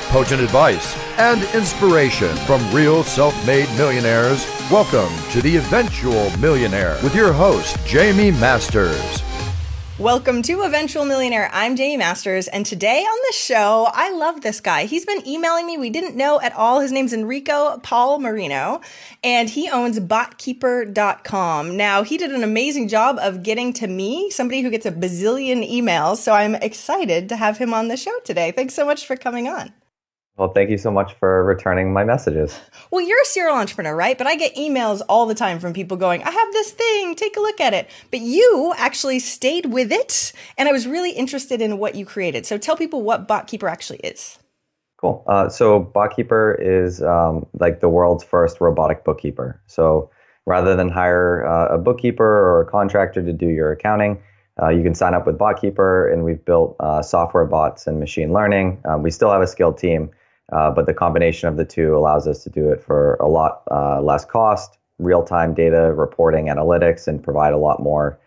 potent advice, and inspiration from real self-made millionaires. Welcome to The Eventual Millionaire with your host, Jaime Masters. Welcome to Eventual Millionaire. I'm Jaime Masters, and today on the show, I love this guy. He's been emailing me. We didn't know at all. His name's Enrico Palmerino, and he owns Botkeeper.com. Now, he did an amazing job of getting to me, somebody who gets a bazillion emails, so I'm excited to have him on the show today. Thanks so much for coming on. Well, thank you so much for returning my messages. Well, you're a serial entrepreneur, right? But I get emails all the time from people going, I have this thing, take a look at it. But you actually stayed with it, and I was really interested in what you created. So tell people what Botkeeper actually is. Cool. So Botkeeper is like the world's first robotic bookkeeper. So rather than hire a bookkeeper or a contractor to do your accounting, you can sign up with Botkeeper, and we've built software bots and machine learning. We still have a skilled team. But the combination of the two allows us to do it for a lot less cost, real-time data reporting analytics, and provide a lot more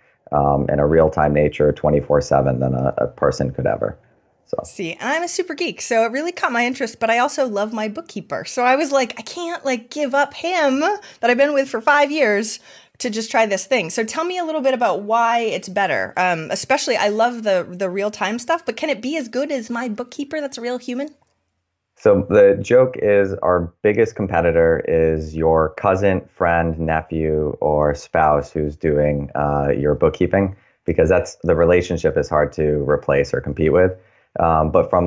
in a real-time nature 24/7 than a person could ever. So. See, and I'm a super geek, so it really caught my interest, but I also love my bookkeeper. So I was like, I can't give up him that I've been with for 5 years to just try this thing. So tell me a little bit about why it's better. Especially, I love the real-time stuff, but can it be as good as my bookkeeper that's a real human? So the joke is our biggest competitor is your cousin, friend, nephew, or spouse who's doing your bookkeeping, because that's the relationship is hard to replace or compete with. But from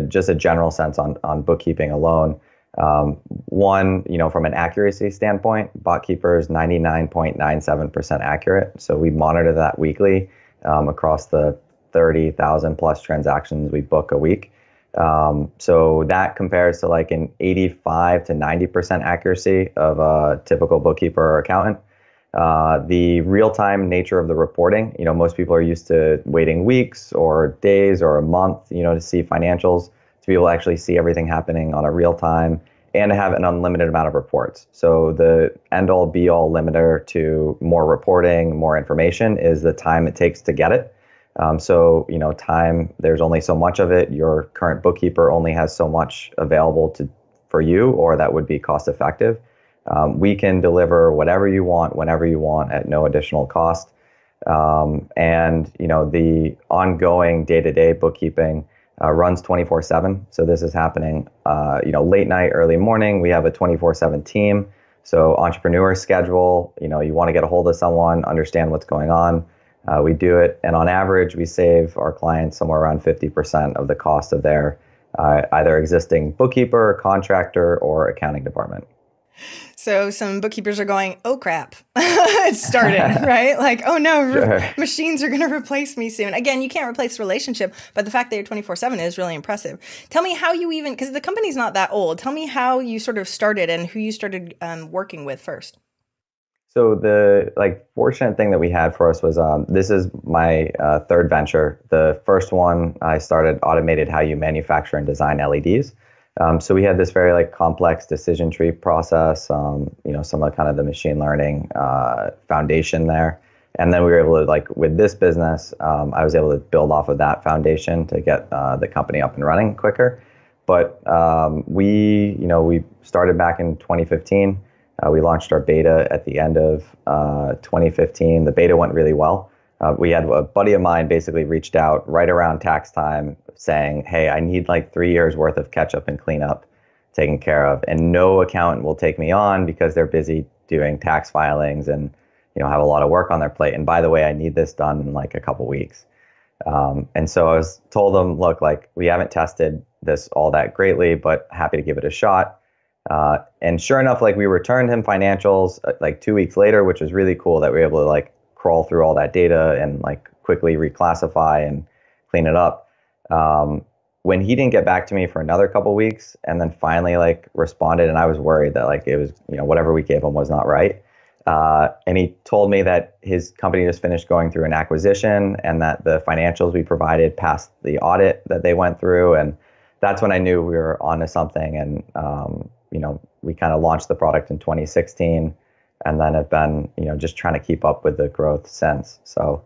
just a general sense on bookkeeping alone, one, from an accuracy standpoint, Botkeeper is 99.97% accurate. So we monitor that weekly across the 30,000 plus transactions we book a week. So that compares to like an 85 to 90% accuracy of a typical bookkeeper or accountant. The real-time nature of the reporting, most people are used to waiting weeks or days or a month, to see financials, to be able to actually see everything happening on a real time and have an unlimited amount of reports. So the end-all be-all limiter to more reporting, more information is the time it takes to get it. So, time, there's only so much of it. Your current bookkeeper only has so much available for you, or that would be cost effective. We can deliver whatever you want, whenever you want, at no additional cost. And the ongoing day-to-day bookkeeping runs 24/7. So this is happening, late night, early morning. We have a 24/7 team. So entrepreneur schedule, you want to get a hold of someone, understand what's going on. We do it, and on average, we save our clients somewhere around 50% of the cost of their either existing bookkeeper, contractor, or accounting department. So some bookkeepers are going, oh crap, it started, right? Like, oh no, Sure. Machines are going to replace me soon. Again, you can't replace the relationship, but the fact that you're 24/7 is really impressive. Tell me how you because the company's not that old, tell me how you sort of started and who you started working with first. So the fortunate thing that we had for us was this is my third venture. The first one I started automated how you manufacture and design LEDs. So we had this very complex decision tree process. Some of kind of the machine learning foundation there, and then we were able to with this business, I was able to build off of that foundation to get the company up and running quicker. But we started back in 2015. We launched our beta at the end of 2015. The beta went really well. We had a buddy of mine basically reached out right around tax time saying, hey, I need 3 years worth of catch up and cleanup taken care of. And no accountant will take me on because they're busy doing tax filings and have a lot of work on their plate. And by the way, I need this done in a couple weeks. And so I told them, look, we haven't tested this all that greatly, but happy to give it a shot. And sure enough, we returned him financials 2 weeks later, which was really cool that we were able to crawl through all that data and quickly reclassify and clean it up. When he didn't get back to me for another couple weeks and then finally responded, and I was worried that it was, whatever we gave him was not right. And he told me that his company just finished going through an acquisition and that the financials we provided passed the audit that they went through. And that's when I knew we were onto something. And, we kind of launched the product in 2016 and then have been, just trying to keep up with the growth since. So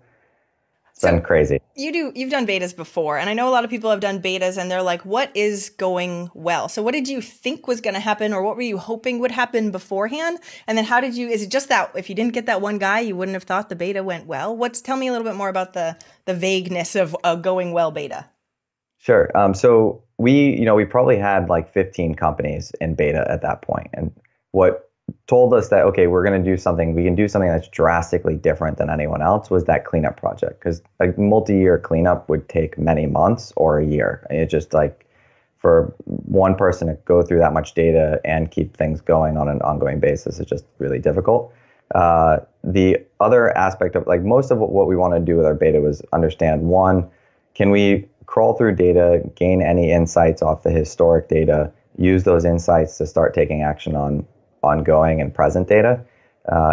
It's been crazy. You've done betas before, and I know a lot of people have done betas and they're like, what is going well? So what did you think was going to happen, or what were you hoping would happen beforehand? And then is it just that if you didn't get that one guy, you wouldn't have thought the beta went well? Tell me a little bit more about the vagueness of a going well beta. Sure. So we probably had like 15 companies in beta at that point. And what told us that, okay, we can do something that's drastically different than anyone else was that cleanup project. Because a multi-year cleanup would take many months or a year. And it's just like for one person to go through that much data and keep things going on an ongoing basis is just really difficult. The other aspect of like most of what we want to do with our beta was understand, one, can we crawl through data, gain any insights off the historic data, use those insights to start taking action on ongoing and present data?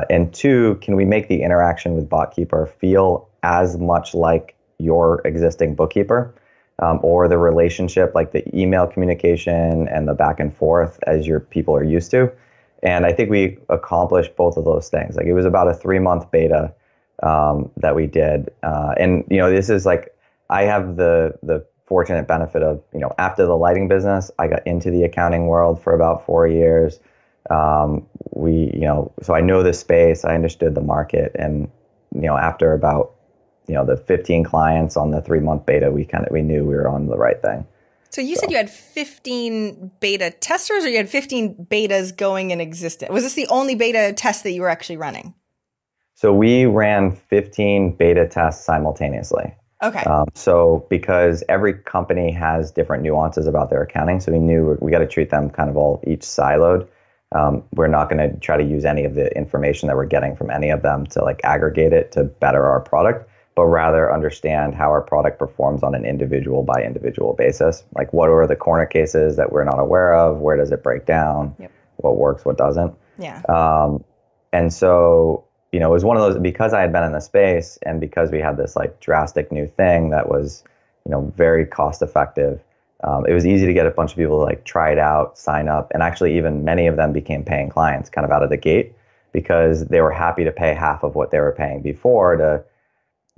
And two, can we make the interaction with Botkeeper feel as much like your existing bookkeeper, or the relationship, like the email communication and the back and forth as your people are used to? And I think we accomplished both of those things. Like it was about a 3-month beta that we did. And this is like, I have the fortunate benefit of, after the lighting business, I got into the accounting world for about 4 years. So I know the space, I understood the market, and, after about, the 15 clients on the 3-month beta, we knew we were on the right thing. So you said you had 15 beta testers, or you had 15 betas going in existence? Was this the only beta test that you were actually running? So we ran 15 beta tests simultaneously. Okay. So because every company has different nuances about their accounting, so we knew we got to treat them kind of all each siloed. We're not going to try to use any of the information that we're getting from any of them to like aggregate it to better our product, but rather understand how our product performs on an individual by individual basis. Like what are the corner cases that we're not aware of? Where does it break down? Yep. What works, what doesn't? Yeah. And so, it was one of those, because I had been in the space and because we had this like drastic new thing that was, very cost effective. It was easy to get a bunch of people to like try it out, sign up, and actually even many of them became paying clients kind of out of the gate because they were happy to pay half of what they were paying before to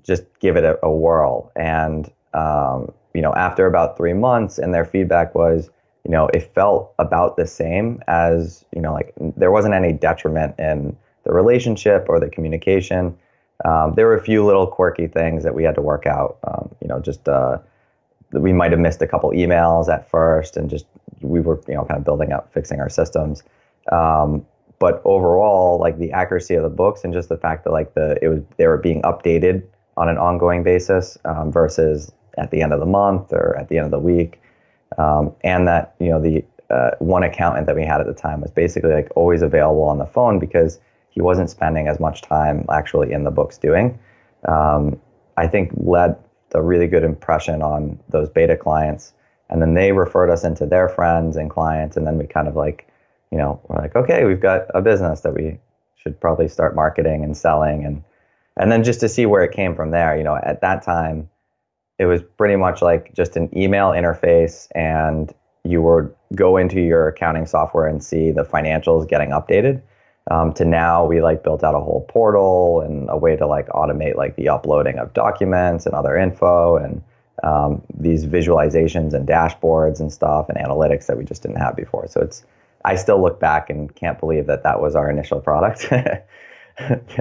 just give it a whirl. And, after about 3 months, and their feedback was, it felt about the same as, like there wasn't any detriment in the relationship or the communication. There were a few little quirky things that we had to work out, we might have missed a couple emails at first, and just we were kind of building up, fixing our systems. But overall, like the accuracy of the books and just the fact that like they were being updated on an ongoing basis versus at the end of the month or at the end of the week, and that the one accountant that we had at the time was basically like always available on the phone because he wasn't spending as much time actually in the books doing. I think led a really good impression on those beta clients. And then they referred us into their friends and clients. And then we kind of like, we're like, okay, we've got a business that we should probably start marketing and selling. And then just to see where it came from there, at that time, it was pretty much like just an email interface, and you would go into your accounting software and see the financials getting updated. To now we like built out a whole portal and a way to like automate like the uploading of documents and other info and these visualizations and dashboards and stuff and analytics that we just didn't have before. So I still look back and can't believe that was our initial product.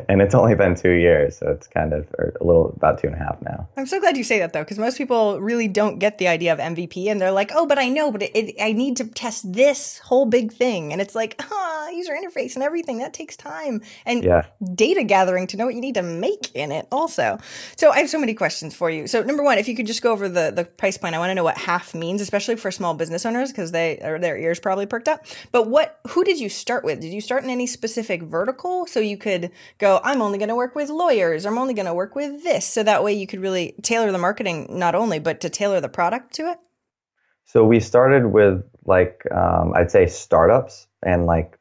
And it's only been 2 years, so it's kind of about 2.5 now. I'm so glad you say that, though, because most people really don't get the idea of MVP, and they're like, oh, but I know, but I need to test this whole big thing. And it's like, user interface and everything, that takes time. And data gathering to know what you need to make in it also. So I have so many questions for you. So number one, if you could just go over the price point, I want to know what half means, especially for small business owners, because their ears probably perked up. But who did you start with? Did you start in any specific vertical so you could go, I'm only going to work with lawyers, or I'm only going to work with this? So that way you could really tailor the marketing, not only, but to tailor the product to it? So we started with like, I'd say startups and like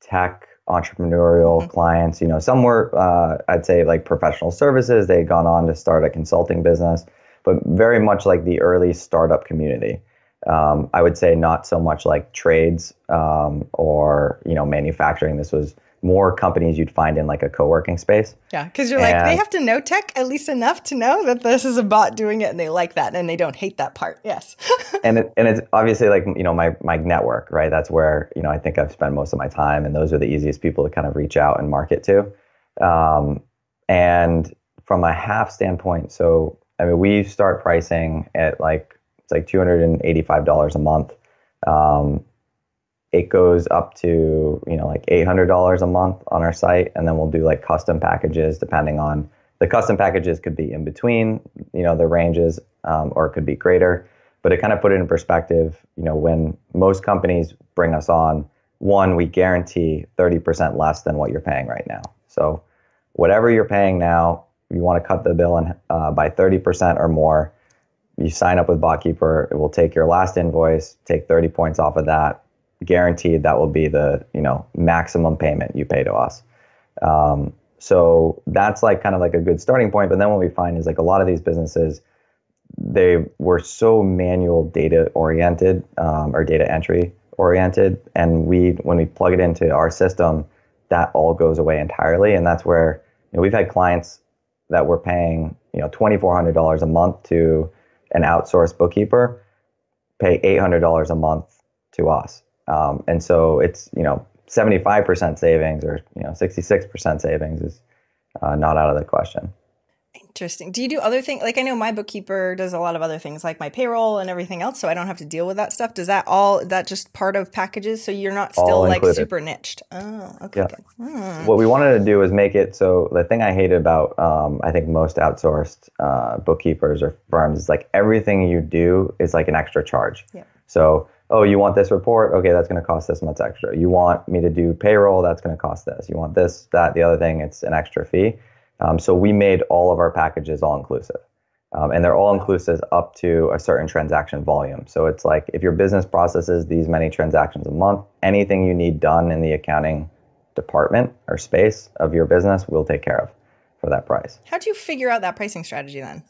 tech entrepreneurial clients. Some were, I'd say like professional services. They had gone on to start a consulting business, but very much like the early startup community. I would say not so much like trades or, manufacturing. This was more companies you'd find in like a co-working space. Yeah, because you're like, they have to know tech at least enough to know that this is a bot doing it, and they like that, and they don't hate that part. Yes. and it's obviously like, my network, right? That's where, I think I've spent most of my time, and those are the easiest people to kind of reach out and market to. And from a half standpoint, so I mean, we start pricing at it's like $285 a month. It goes up to, like $800 a month on our site. And then we'll do like custom packages depending on the custom packages could be in between, the ranges, or it could be greater. But it kind of put it in perspective, when most companies bring us on, one, we guarantee 30% less than what you're paying right now. So whatever you're paying now, you want to cut the bill by 30% or more, you sign up with Botkeeper, it will take your last invoice, take 30 points off of that. Guaranteed that will be the maximum payment you pay to us. So that's like kind of like a good starting point. But then what we find is like a lot of these businesses, they were so manual data oriented, or data entry oriented, and when we plug it into our system, that all goes away entirely. And that's where we've had clients that were paying $2,400 a month to an outsourced bookkeeper, pay $800 a month to us. And so it's, 75% savings or, 66% savings is not out of the question. Interesting. Do you do other things? Like I know my bookkeeper does a lot of other things like my payroll and everything else, so I don't have to deal with that stuff. Is that just part of packages? So you're not still like super niched? Oh, okay. Yeah. What we wanted to do is make it so the thing I hated about, I think most outsourced bookkeepers or firms is like everything you do is like an extra charge. Yeah. So, oh, you want this report? Okay, that's going to cost this much extra. You want me to do payroll? That's going to cost this. You want this, that, the other thing, it's an extra fee. So we made all of our packages all-inclusive. And they're all-inclusive up to a certain transaction volume. So it's like if your business processes these many transactions a month, anything you need done in the accounting department or space of your business, we'll take care of for that price. How do you figure out that pricing strategy then?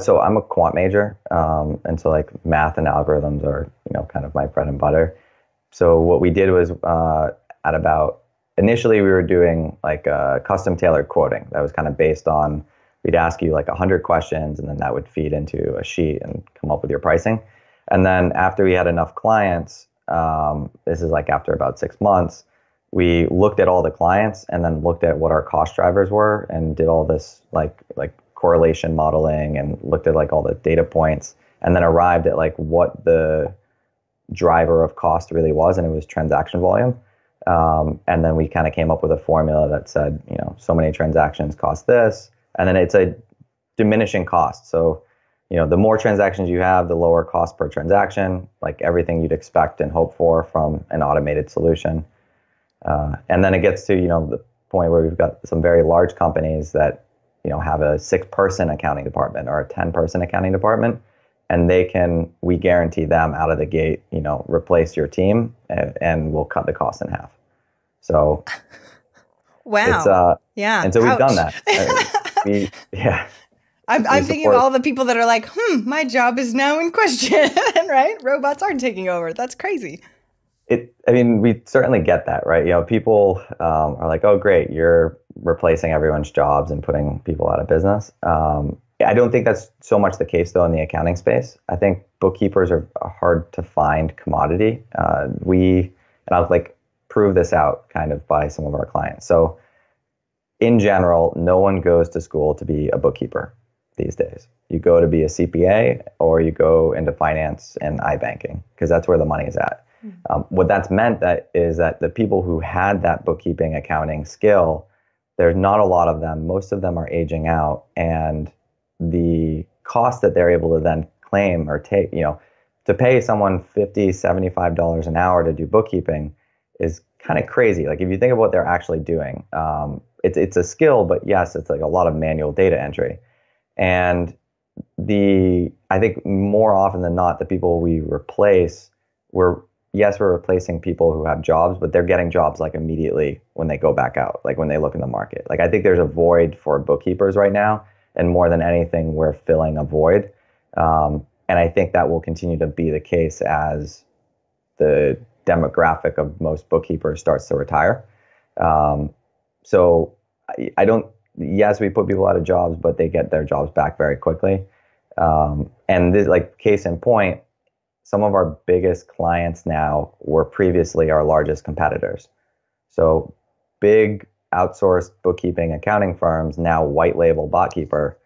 So I'm a quant major, and so like math and algorithms are, kind of my bread and butter. So what we did was initially we were doing like custom tailored quoting that was kind of based on, we'd ask you like 100 questions and then that would feed into a sheet and come up with your pricing. And then after we had enough clients, this is like after about 6 months, we looked at all the clients and then looked at what our cost drivers were and did all this like correlation modeling and looked at like all the data points and then arrived at like what the driver of cost really was, and it was transaction volume. And then we kind of came up with a formula that said, so many transactions cost this, and then it's a diminishing cost. So, the more transactions you have, the lower cost per transaction, like everything you'd expect and hope for from an automated solution. And then it gets to, the point where we've got some very large companies that, have a 6-person accounting department or a 10-person accounting department, and we guarantee them out of the gate, replace your team and we'll cut the cost in half. So, wow. Yeah. And so we've done that. I'm thinking of all the people that are like, my job is now in question, right? Robots are taking over. That's crazy. We certainly get that, right? People are like, oh, great, you're replacing everyone's jobs and putting people out of business. I don't think that's so much the case, though, in the accounting space. I think bookkeepers are a hard to find commodity. And I'll prove this out kind of by some of our clients. So in general, no one goes to school to be a bookkeeper these days. You go to be a CPA or you go into finance and iBanking because that's where the money is at. What that's meant is that the people who had that bookkeeping accounting skill, there's not a lot of them. Most of them are aging out, and the cost that they're able to then claim or take, to pay someone $50, $75 an hour to do bookkeeping is kind of crazy. Like if you think of what they're actually doing, it's a skill, but yes, it's like a lot of manual data entry. And I think more often than not, the people we replace, we're replacing people who have jobs, but they're getting jobs like immediately when they go back out, like when they look in the market. Like I think there's a void for bookkeepers right now, and more than anything, we're filling a void. And I think that will continue to be the case as the demographic of most bookkeepers starts to retire. So I don't, yes, we put people out of jobs, but they get their jobs back very quickly. And this, like, case in point, some of our biggest clients now were previously our largest competitors. So big outsourced bookkeeping accounting firms now white label Botkeeper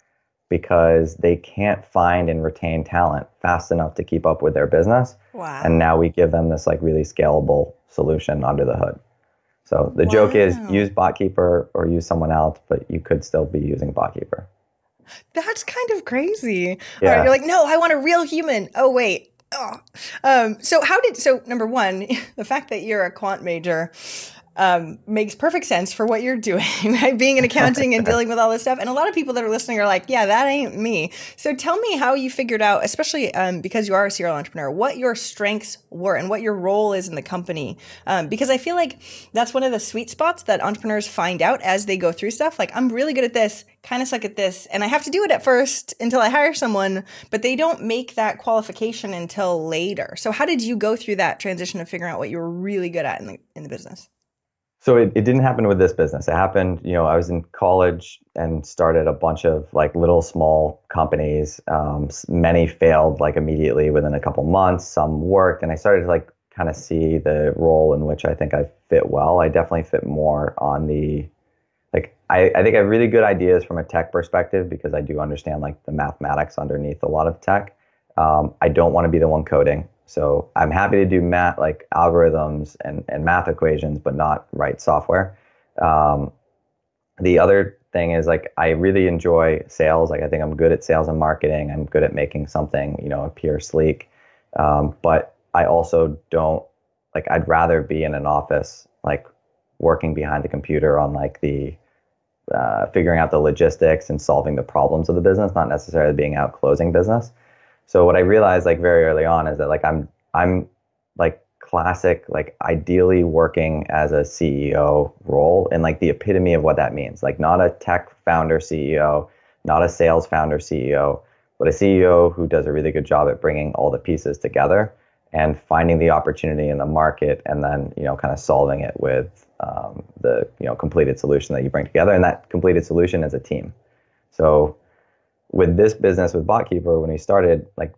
because they can't find and retain talent fast enough to keep up with their business. Wow. And now we give them this like really scalable solution under the hood. So the joke is use Botkeeper or use someone else, but you could still be using Botkeeper. That's kind of crazy. Yeah. All right, you're like, no, I want a real human. Oh, wait. Oh. So number one, the fact that you're a quant major makes perfect sense for what you're doing, right? Being in accounting and dealing with all this stuff. And a lot of people that are listening are like, yeah, that ain't me. So tell me how you figured out, especially because you are a serial entrepreneur, what your strengths were and what your role is in the company. Because I feel like that's one of the sweet spots that entrepreneurs find out as they go through stuff. Like, I'm really good at this, kind of suck at this, and I have to do it at first until I hire someone, but they don't make that qualification until later. So how did you go through that transition of figuring out what you were really good at in the business? So it didn't happen with this business. It happened, I was in college and started a bunch of like little small companies. Many failed like immediately within a couple months. Some worked, and I started to like kind of see the role in which I think I fit well. I definitely fit more on the I think I have really good ideas from a tech perspective because I do understand like the mathematics underneath a lot of tech. I don't want to be the one coding. So I'm happy to do math, like algorithms and math equations, but not write software. The other thing is like, I really enjoy sales. Like, I think I'm good at sales and marketing. I'm good at making something, appear sleek. But I also don't like, I'd rather be in an office, like working behind the computer on like the, figuring out the logistics and solving the problems of the business, not necessarily being out closing business. So what I realized like very early on is that like I'm like classic, like ideally working as a CEO role and like the epitome of what that means. Like, not a tech founder CEO, not a sales founder CEO, but a CEO who does a really good job at bringing all the pieces together and finding the opportunity in the market, and then kind of solving it with the completed solution that you bring together. And that completed solution is a team. So with this business, with Botkeeper, when we started, like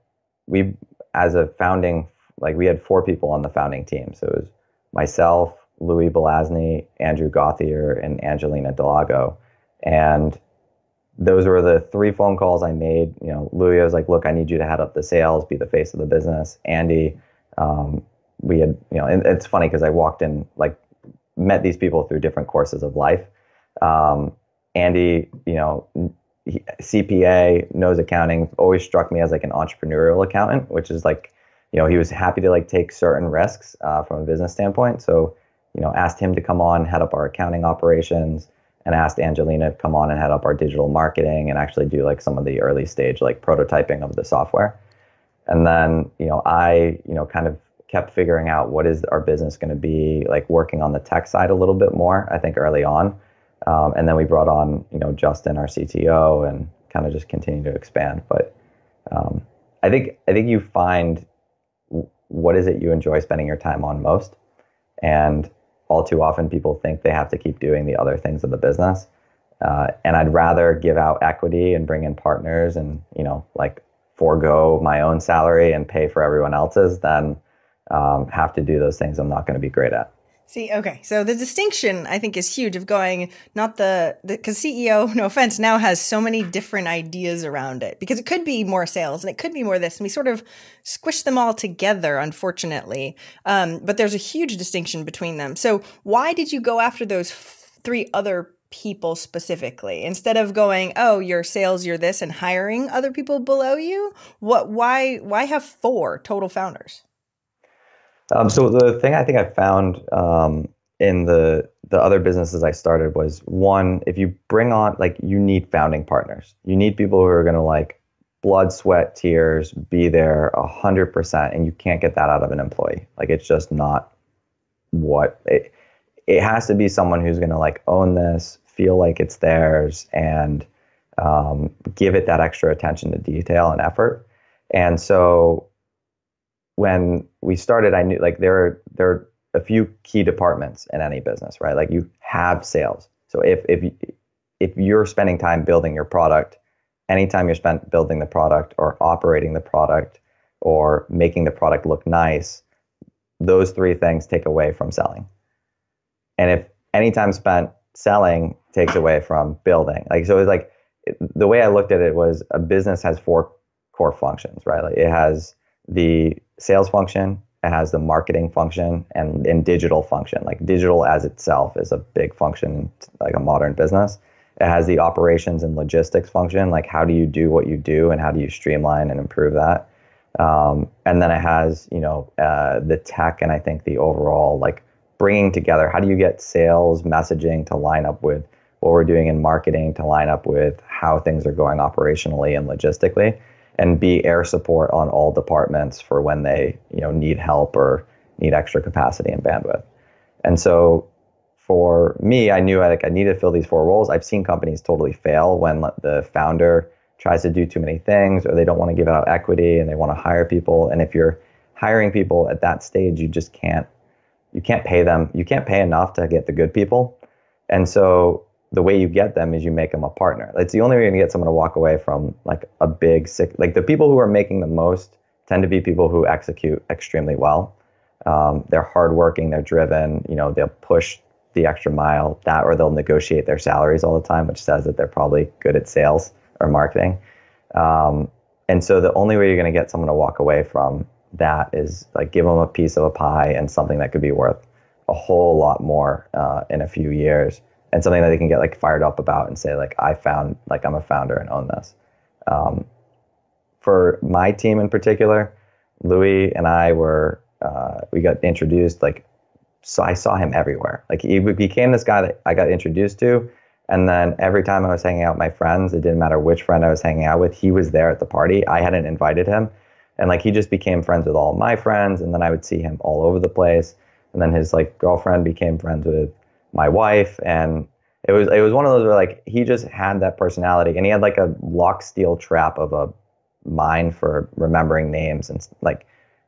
we, as a founding, like we had 4 people on the founding team. So it was myself, Louis Belazny, Andrew Gauthier, and Angelina Delago. And those were the 3 phone calls I made. Louis was like, look, I need you to head up the sales, be the face of the business. Andy, we had, and it's funny because I walked in, like met these people through different courses of life. Andy, CPA, knows accounting, always struck me as like an entrepreneurial accountant, which is like, he was happy to like take certain risks from a business standpoint. So, asked him to come on, head up our accounting operations, and asked Angelina to come on and head up our digital marketing and actually do like some of the early stage like prototyping of the software. And then, I, kind of kept figuring out what is our business going to be, like working on the tech side a little bit more, I think early on. And then we brought on, Justin, our CTO, and kind of just continued to expand. But I think you find what is it you enjoy spending your time on most. And all too often people think they have to keep doing the other things of the business. And I'd rather give out equity and bring in partners and, like forego my own salary and pay for everyone else's than have to do those things I'm not going to be great at. See, okay. So the distinction, I think, is huge of going, not because CEO, no offense, now has so many different ideas around it, because it could be more sales and it could be more this. And we sort of squish them all together, unfortunately. But there's a huge distinction between them. So why did you go after those 3 other people specifically instead of going, oh, you're sales, you're this, and hiring other people below you? Why have 4 total founders? So the thing I think I found in the other businesses I started was, one, if you bring on, like, you need founding partners. You need people who are going to like blood, sweat, tears, be there 100%, and you can't get that out of an employee. Like, it's just not what it has to be. Someone who's going to like own this, feel like it's theirs, and give it that extra attention to detail and effort. And so when we started, I knew like there are a few key departments in any business, right? Like you have sales. So if you're spending time building your product, anytime you're spent building the product or operating the product or making the product look nice, those three things take away from selling. And if any time spent selling takes away from building, like, so it's like the way I looked at it was a business has four core functions, right? Like it has the sales function, it has the marketing function, and digital function. Like digital as itself is a big function, like a modern business. It has the operations and logistics function, like how do you do what you do and how do you streamline and improve that? And then it has, the tech and I think the overall like bringing together, how do you get sales messaging to line up with what we're doing in marketing, to line up with how things are going operationally and logistically, and be air support on all departments for when they, need help or need extra capacity and bandwidth. And so for me, I knew I needed to fill these four roles. I've seen companies totally fail when the founder tries to do too many things, or they don't want to give out equity and they want to hire people. And if you're hiring people at that stage, you can't pay them. You can't pay enough to get the good people. And so the way you get them is you make them a partner. It's the only way you're gonna get someone to walk away from like a big sick, like the people who are making the most tend to be people who execute extremely well. They're hardworking, they're driven, they'll push the extra mile, that, or they'll negotiate their salaries all the time, which says that they're probably good at sales or marketing. And so the only way you're going to get someone to walk away from that is like give them a piece of a pie and something that could be worth a whole lot more in a few years, and something that they can get like fired up about and say like, I'm a founder and own this. For my team in particular, Louis and I we got introduced, like, so I saw him everywhere. Like he became this guy that I got introduced to. And then every time I was hanging out with my friends, it didn't matter which friend I was hanging out with, he was there at the party. I hadn't invited him. And like he just became friends with all of my friends. And then I would see him all over the place. And then his like girlfriend became friends with my wife. And it was one of those where like he just had that personality, and he had like a lock steel trap of a mind for remembering names. And like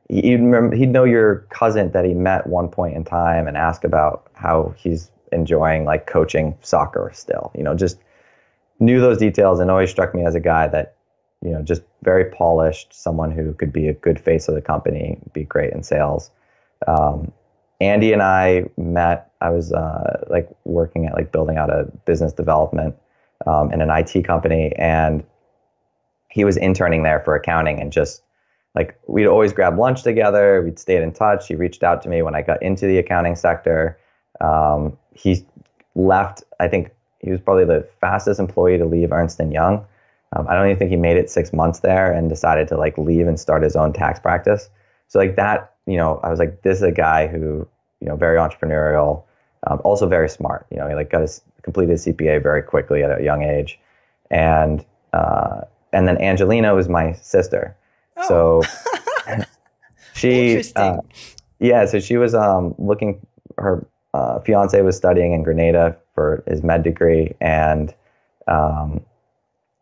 he'd know your cousin that he met one point in time and ask about how he's enjoying like coaching soccer still, just knew those details, and always struck me as a guy that, just very polished, someone who could be a good face of the company, be great in sales. Andy and I met, I was like working at like building out a business development in an IT company, and he was interning there for accounting, and just like we'd always grab lunch together, we'd stayed in touch. He reached out to me when I got into the accounting sector. He left, I think he was probably the fastest employee to leave Ernst & Young. I don't even think he made it 6 months there, and decided to like leave and start his own tax practice. So like that, I was like, this is a guy who, very entrepreneurial, also very smart. He like completed his CPA very quickly at a young age. And then Angelina was my sister. Oh. So she, interesting. so she was looking, her fiance was studying in Grenada for his med degree, and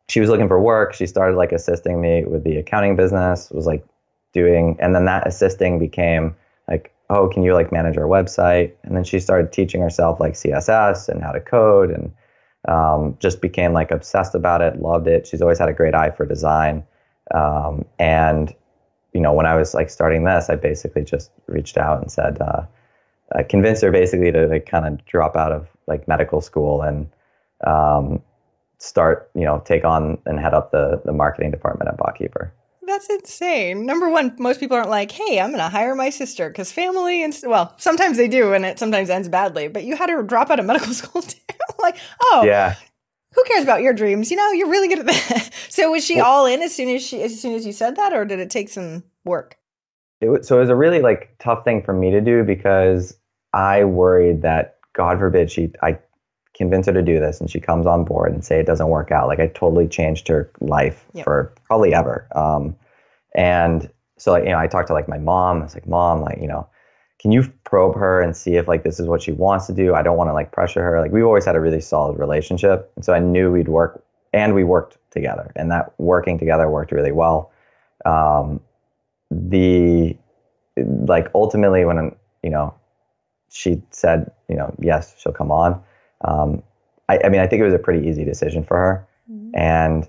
she was looking for work. She started like assisting me with the accounting business, was like and then that assisting became like, oh, can you like manage our website? And then she started teaching herself like CSS and how to code, and just became like obsessed about it, loved it. She's always had a great eye for design. And when I was like starting this, I basically just reached out and said, I convinced her basically to like kind of drop out of like medical school and start, take on and head up the marketing department at Botkeeper. That's insane. Number one, most people aren't like, hey, I'm going to hire my sister because family and well, sometimes they do, and it sometimes ends badly. But you had her drop out of medical school too. Like, oh, yeah. Who cares about your dreams? You're really good at that. So was she all in as soon as you said that, or did it take some work? It was a really like tough thing for me to do, because I worried that, God forbid, I convince her to do this and she comes on board and say it doesn't work out. Like I totally changed her life for probably ever. And so like, I talked to like my mom. I was like, Mom, like, can you probe her and see if like this is what she wants to do? I don't want to like pressure her. Like we've always had a really solid relationship. And so I knew we'd work, and we worked together, and that working together worked really well. Like ultimately when, she said, yes, she'll come on. I mean, I think it was a pretty easy decision for her. Mm-hmm. And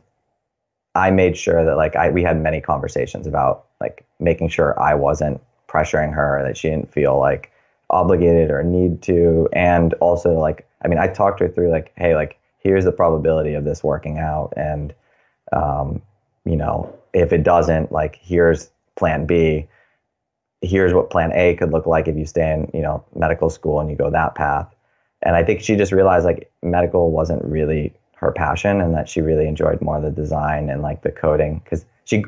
I made sure that we had many conversations about like making sure I wasn't pressuring her, that she didn't feel like obligated or need to. And also I talked her through like, hey, like, here's the probability of this working out. And, if it doesn't, like, here's plan B. Here's what plan A could look like if you stay in, medical school and you go that path. And I think she just realized like medical wasn't really her passion, and that she really enjoyed more the design and like the coding, because she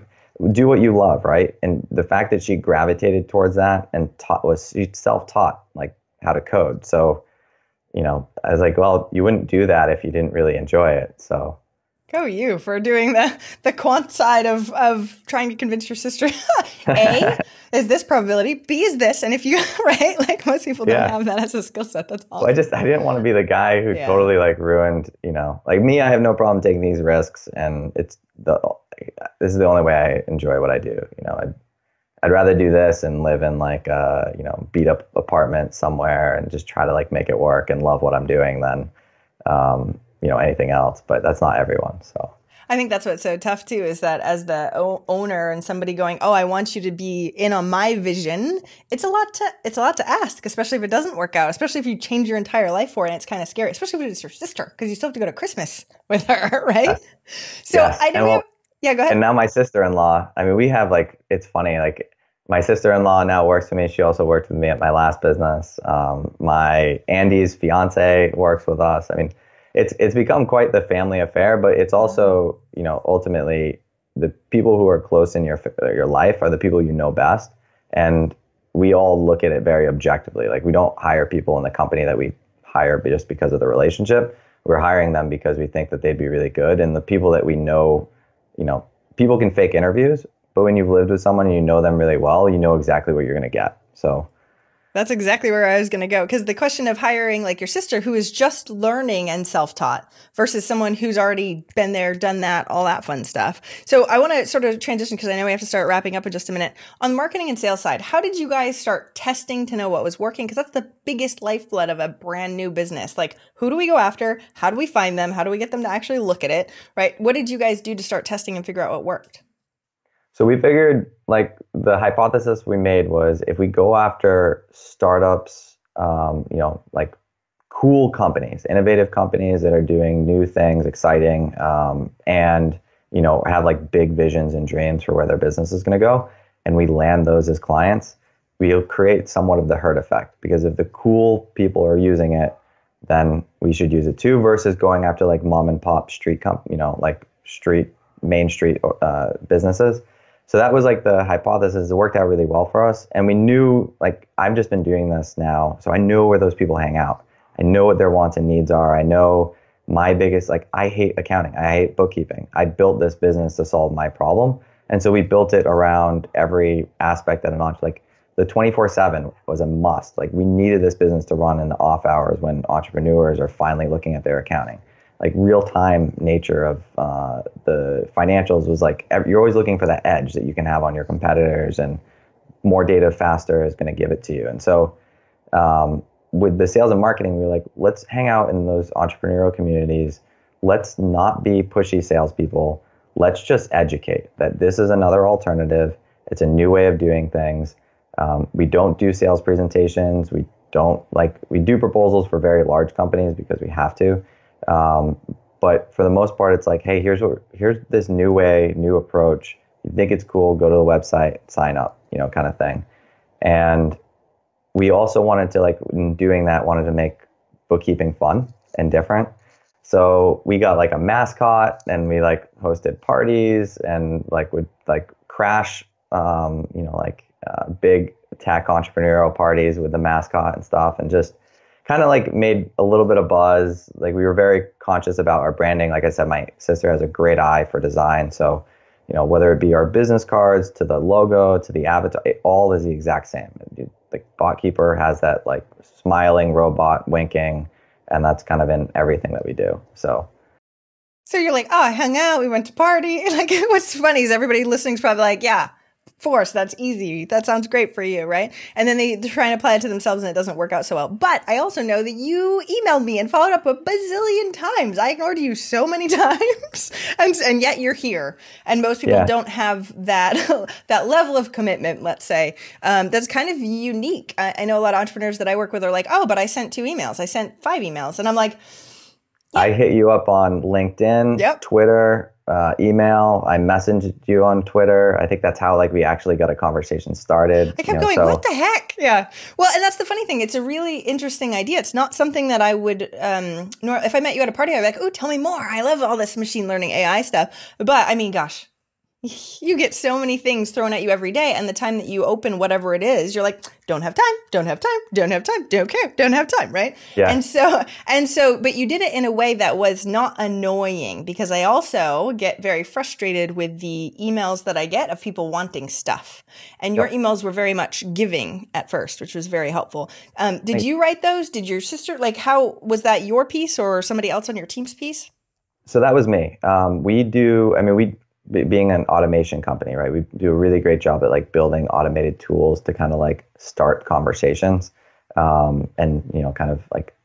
do what you love, right? And the fact that she gravitated towards that and she self-taught like how to code. So, I was like, well, you wouldn't do that if you didn't really enjoy it. So go you for doing the quant side of trying to convince your sister. A is this probability, B is this, and if you right, like most people don't have that as a skill set. That's awesome. Well, I didn't want to be the guy who totally like ruined, like me. I have no problem taking these risks, and this is the only way I enjoy what I do. I'd rather do this and live in like a beat up apartment somewhere and just try to like make it work and love what I'm doing than anything else. But that's not everyone. So I think that's what's so tough too, is that as the owner and somebody going, oh, I want you to be in on my vision. It's a lot to ask, especially if it doesn't work out, especially if you change your entire life for it. And it's kind of scary, especially if it's your sister, because you still have to go to Christmas with her, right? Yes. So yes. I know. Go ahead. And now my sister-in-law, I mean, we have like, it's funny, my sister-in-law now works for me. She also worked with me at my last business. My Andy's fiance works with us. I mean, it's become quite the family affair, but it's also, ultimately the people who are close in your life are the people you know best. And we all look at it very objectively. Like, we don't hire people in the company that we hire just because of the relationship. We're hiring them because we think that they'd be really good. And the people that we know, people can fake interviews, but when you've lived with someone and you know them really well, you know exactly what you're going to get. So that's exactly where I was going to go. Because the question of hiring like your sister, who is just learning and self-taught, versus someone who's already been there, done that, all that fun stuff. So I want to sort of transition, because I know we have to start wrapping up in just a minute. On the marketing and sales side, how did you guys start testing to know what was working? Because that's the biggest lifeblood of a brand new business. Like, who do we go after? How do we find them? How do we get them to actually look at it? Right? What did you guys do to start testing and figure out what worked? So we figured, like, the hypothesis we made was, if we go after startups, like cool companies, innovative companies that are doing new things, exciting, and, have like big visions and dreams for where their business is going to go, and we land those as clients, we'll create somewhat of the herd effect. Because if the cool people are using it, then we should use it too, versus going after like mom and pop street main street businesses. So that was like the hypothesis. It worked out really well for us. And we knew, like, I've just been doing this now, so I know where those people hang out. I know what their wants and needs are. I know my biggest, like, I hate accounting. I hate bookkeeping. I built this business to solve my problem. And so we built it around every aspect that an entrepreneur, like the 24/7 was a must. Like, we needed this business to run in the off hours when entrepreneurs are finally looking at their accounting. Like, real-time nature of the financials was like, you're always looking for that edge that you can have on your competitors, and more data faster is going to give it to you. And so with the sales and marketing, we were like, let's hang out in those entrepreneurial communities. Let's not be pushy salespeople. Let's just educate that this is another alternative. It's a new way of doing things. We don't do sales presentations. We do proposals for very large companies because we have to. But for the most part, it's like, hey, here's this new way, new approach. You think it's cool, go to the website, sign up, kind of thing. And we also wanted to, like, in doing that, wanted to make bookkeeping fun and different. So we got like a mascot, and we like hosted parties, and like would like crash, big tech entrepreneurial parties with the mascot and stuff, and just kind of like made a little bit of buzz. Like, we were very conscious about our branding. Like I said, my sister has a great eye for design. So, whether it be our business cards to the logo to the avatar, it all is the exact same. Like, Botkeeper has that like smiling robot winking, and that's kind of in everything that we do. So you're like, oh, I hung out, we went to party. Like, what's funny is everybody listening is probably like, yeah, force. That's easy. That sounds great for you, right? And then they try and apply it to themselves and it doesn't work out so well. But I also know that you emailed me and followed up a bazillion times. I ignored you so many times, and yet you're here. And most people don't have that that level of commitment, let's say. That's kind of unique. I know a lot of entrepreneurs that I work with are like, oh, but I sent 2 emails. I sent 5 emails. And I'm like, I hit you up on LinkedIn, Twitter, email. I messaged you on Twitter. I think that's how like we actually got a conversation started. I kept going, what the heck? Yeah. Well, and that's the funny thing. It's a really interesting idea. It's not something that I would, if I met you at a party, I'd be like, oh, tell me more. I love all this machine learning AI stuff. But I mean, gosh, you get so many things thrown at you every day. And the time that you open whatever it is, you're like, don't have time, don't have time, don't have time, don't care, don't have time, right? Yeah. And so, but you did it in a way that was not annoying, because I also get very frustrated with the emails that I get of people wanting stuff. And your emails were very much giving at first, which was very helpful. Did you write those? Did your sister, like, how was that your piece or somebody else on your team's piece? So that was me. Being an automation company, right? We do a really great job at like building automated tools to kind of like start conversations, and kind of like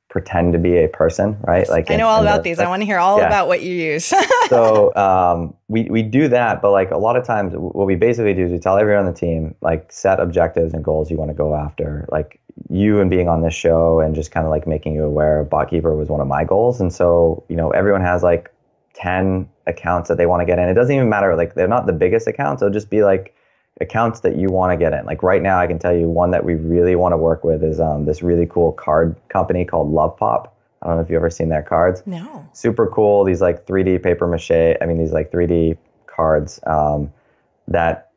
pretend to be a person, right? Like I know all about these. I want to hear all about what you use. So we do that, but like a lot of times, what we basically do is we tell everyone on the team like set objectives and goals you want to go after, like. You and being on this show and just kind of like making you aware, Botkeeper was one of my goals. And so, everyone has like 10 accounts that they want to get in. It doesn't even matter. Like they're not the biggest accounts. It'll just be like accounts that you want to get in. Like right now, I can tell you one that we really want to work with is this really cool card company called Love Pop. I don't know if you've ever seen their cards. No. Super cool. These like 3D paper mache. These like 3D cards and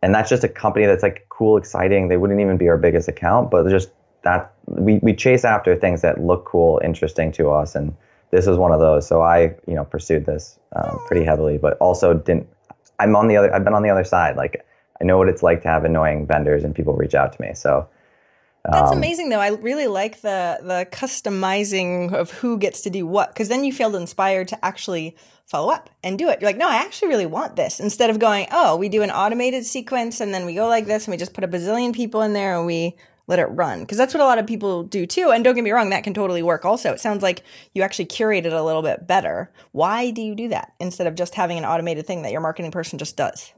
that's just a company that's like cool, exciting. They wouldn't even be our biggest account, but just that we chase after things that look cool, interesting to us, and this was one of those. So I, pursued this pretty heavily, but also didn't. I've been on the other side. Like I know what it's like to have annoying vendors and people reach out to me. So that's amazing, though. I really like the customizing of who gets to do what, because then you feel inspired to actually follow up and do it. You're like, no, I actually really want this, instead of going, oh, we do an automated sequence and then we go like this and we just put a bazillion people in there and we let it run, because that's what a lot of people do too. And don't get me wrong, that can totally work also. It sounds like you actually curated a little bit better. Why do you do that instead of just having an automated thing that your marketing person just does?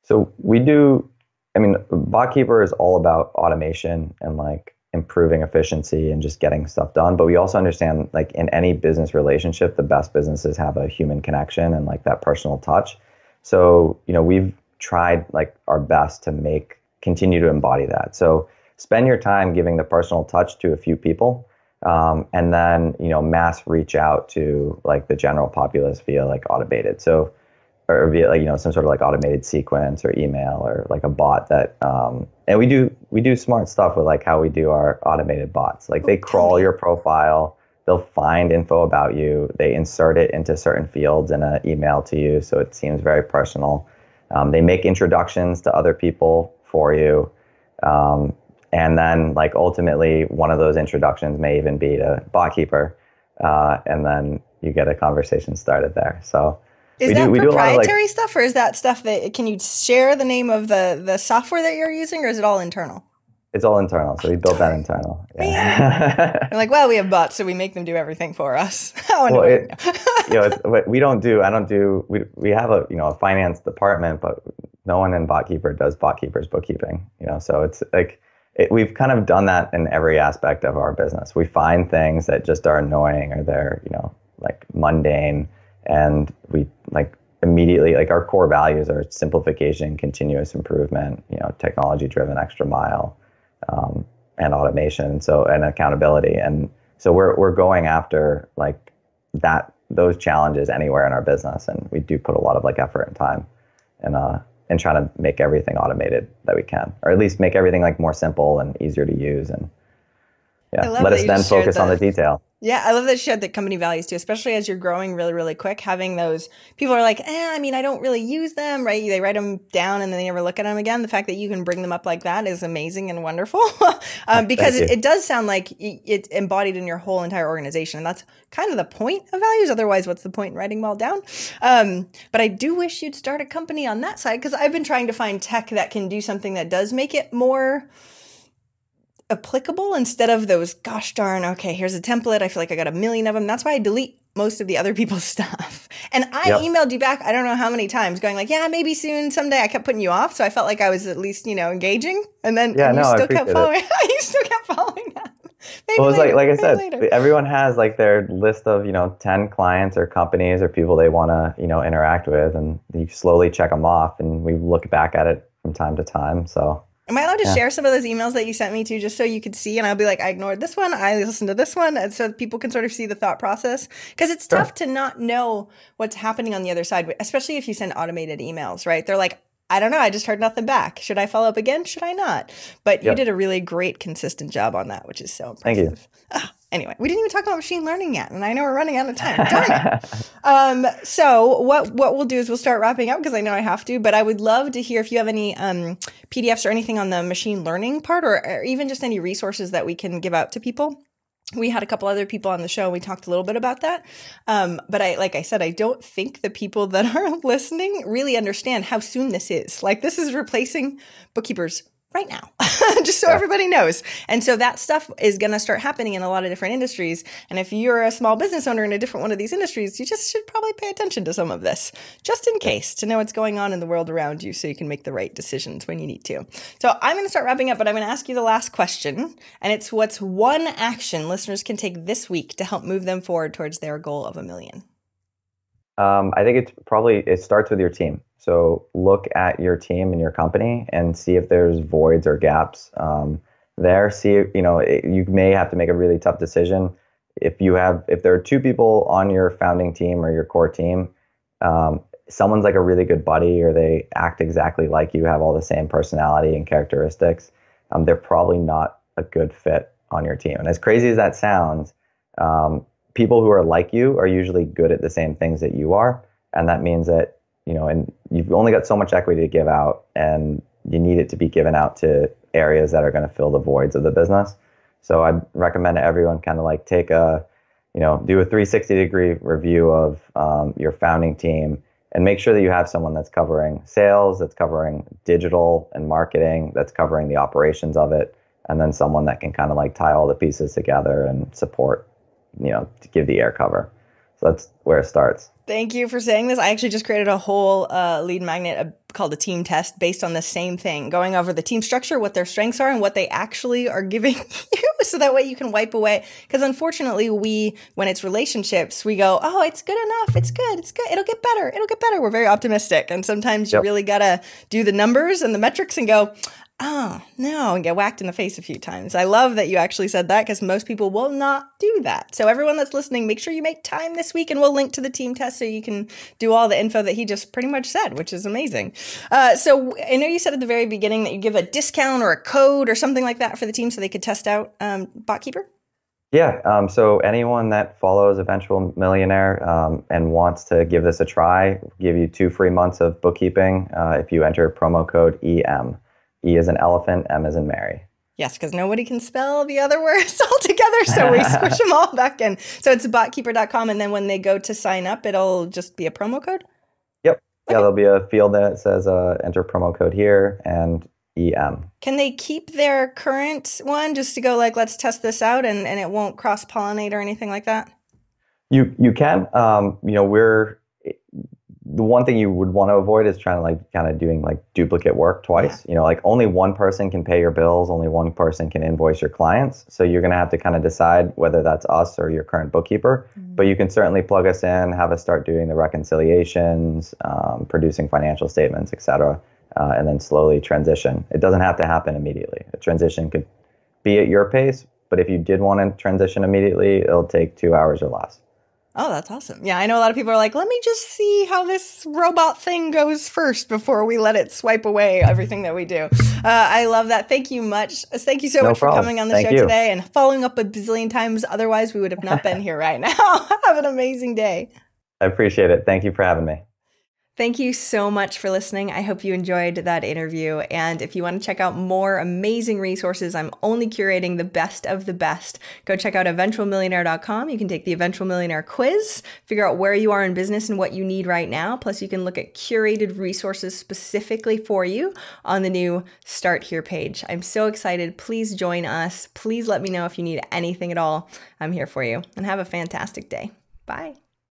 So we do, Botkeeper is all about automation and like improving efficiency and just getting stuff done. But we also understand like in any business relationship, the best businesses have a human connection and like that personal touch. So, we've tried like our best to continue to embody that. So spend your time giving the personal touch to a few people, and then, mass reach out to like the general populace via like automated. So, or via like, some sort of like automated sequence or email or like a bot that, and we do smart stuff with like how we do our automated bots. Like they crawl your profile, they'll find info about you, they insert it into certain fields in an email to you. So it seems very personal. They make introductions to other people for you. And then like ultimately one of those introductions may even be to Botkeeper. And then you get a conversation started there. So is that proprietary stuff, or is that stuff that, can you share the name of the software that you're using, or is it all internal? It's all internal. So we built that internal. Yeah. You're like, well, we have bots, so we make them do everything for us. We have a finance department, but no one in Botkeeper does Botkeeper's bookkeeping, so it's like, we've kind of done that in every aspect of our business. We find things that just are annoying or they're, like mundane, and we like immediately, like our core values are simplification, continuous improvement, technology driven, extra mile, and automation. So, and accountability. And so we're going after like those challenges anywhere in our business. And we do put a lot of like effort and time and trying to make everything automated that we can, or at least make everything like more simple and easier to use. And Yeah. love Let that us you then just shared focus on the detail. Yeah, I love that you shared the company values too, especially as you're growing really, really quick. Having those people are like, I mean, I don't really use them, right? They write them down and then they never look at them again. The fact that you can bring them up like that is amazing and wonderful. Because it does sound like it's embodied in your whole entire organization. And that's kind of the point of values. Otherwise, what's the point in writing them all down? But I do wish you'd start a company on that side, because I've been trying to find tech that can do something that does make it more applicable instead of those, gosh darn, okay, here's a template. I feel like I got a million of them. That's why I delete most of the other people's stuff. And I emailed you back, I don't know how many times, going like, yeah, maybe soon, someday. I kept putting you off. So I felt like I was at least, engaging. And then you still kept following. You still kept following up. Maybe well, it's later, like I said, later. Everyone has like their list of, 10 clients or companies or people they want to, interact with, and you slowly check them off, and we look back at it from time to time. So am I allowed to share some of those emails that you sent me to, just so you could see? And I'll be like, I ignored this one, I listened to this one, and so people can sort of see the thought process. Because it's tough to not know what's happening on the other side, especially if you send automated emails, right? They're like, I don't know, I just heard nothing back. Should I follow up again? Should I not? But you did a really great, consistent job on that, which is so impressive. Thank you. Anyway, we didn't even talk about machine learning yet, and I know we're running out of time. Darn it. So what we'll do is we'll start wrapping up, because I know I have to, but I would love to hear if you have any PDFs or anything on the machine learning part, or even just any resources that we can give out to people. We had a couple other people on the show. We talked a little bit about that. But like I said, I don't think the people that are listening really understand how soon this is. Like, this is replacing bookkeepers right now, just so everybody knows. And so that stuff is going to start happening in a lot of different industries. And if you're a small business owner in a different one of these industries, you just should probably pay attention to some of this, just in case, to know what's going on in the world around you, so you can make the right decisions when you need to. So I'm going to start wrapping up, but I'm going to ask you the last question. And it's, what's one action listeners can take this week to help move them forward towards their goal of $1 million? I think it starts with your team. So look at your team and your company and see if there's voids or gaps there. See, you may have to make a really tough decision. If there are two people on your founding team or your core team, someone's like a really good buddy, or they act exactly like you, have all the same personality and characteristics, they're probably not a good fit on your team. And as crazy as that sounds, people who are like you are usually good at the same things that you are. And that means that, and you've only got so much equity to give out, and you need it to be given out to areas that are going to fill the voids of the business. So I'd recommend to everyone kind of like do a 360-degree review of your founding team, and make sure that you have someone that's covering sales, that's covering digital and marketing, that's covering the operations of it, and then someone that can kind of like tie all the pieces together and support, to give the air cover. So that's where it starts. Thank you for saying this. I actually just created a whole lead magnet called a team test based on the same thing, going over the team structure, what their strengths are, and what they actually are giving you, so that way you can wipe away. Because unfortunately, when it's relationships, we go, oh, it's good enough. It's good. It'll get better. It'll get better. We're very optimistic. And sometimes you really got to do the numbers and the metrics and go, oh, no, and get whacked in the face a few times. I love that you actually said that, because most people will not do that. So everyone that's listening, make sure you make time this week, and we'll link to the team test so you can do all the info that he just pretty much said, which is amazing. So I know you said at the very beginning that you give a discount or a code or something like that for the team so they could test out Botkeeper. Yeah. So anyone that follows Eventual Millionaire and wants to give this a try, give you 2 free months of bookkeeping if you enter promo code EM. E as in elephant, M as in Mary. Yes, because nobody can spell the other words all together, so we squish them all back in. So it's botkeeper.com, and then when they go to sign up, it'll just be a promo code? Yep. Okay. Yeah, there'll be a field that says enter promo code here and EM. Can they keep their current one just to go like, let's test this out, and it won't cross-pollinate or anything like that? You can. The one thing you would want to avoid is trying to kind of doing duplicate work twice. Yeah. Only one person can pay your bills, only one person can invoice your clients. So you're going to have to kind of decide whether that's us or your current bookkeeper. Mm-hmm. But you can certainly plug us in, have us start doing the reconciliations, producing financial statements, et cetera, and then slowly transition. It doesn't have to happen immediately. A transition could be at your pace, but if you did want to transition immediately, it'll take 2 hours or less. Oh, that's awesome. Yeah, I know a lot of people are like, let me just see how this robot thing goes first before we let it swipe away everything that we do. I love that. Thank you much. Thank you so much for coming on the show today and following up a bazillion times. Otherwise, we would have not been here right now. Have an amazing day. I appreciate it. Thank you for having me. Thank you so much for listening. I hope you enjoyed that interview. And if you want to check out more amazing resources, I'm only curating the best of the best. Go check out eventualmillionaire.com. You can take the Eventual Millionaire quiz, figure out where you are in business and what you need right now. Plus, you can look at curated resources specifically for you on the new Start Here page. I'm so excited. Please join us. Please let me know if you need anything at all. I'm here for you. And have a fantastic day. Bye.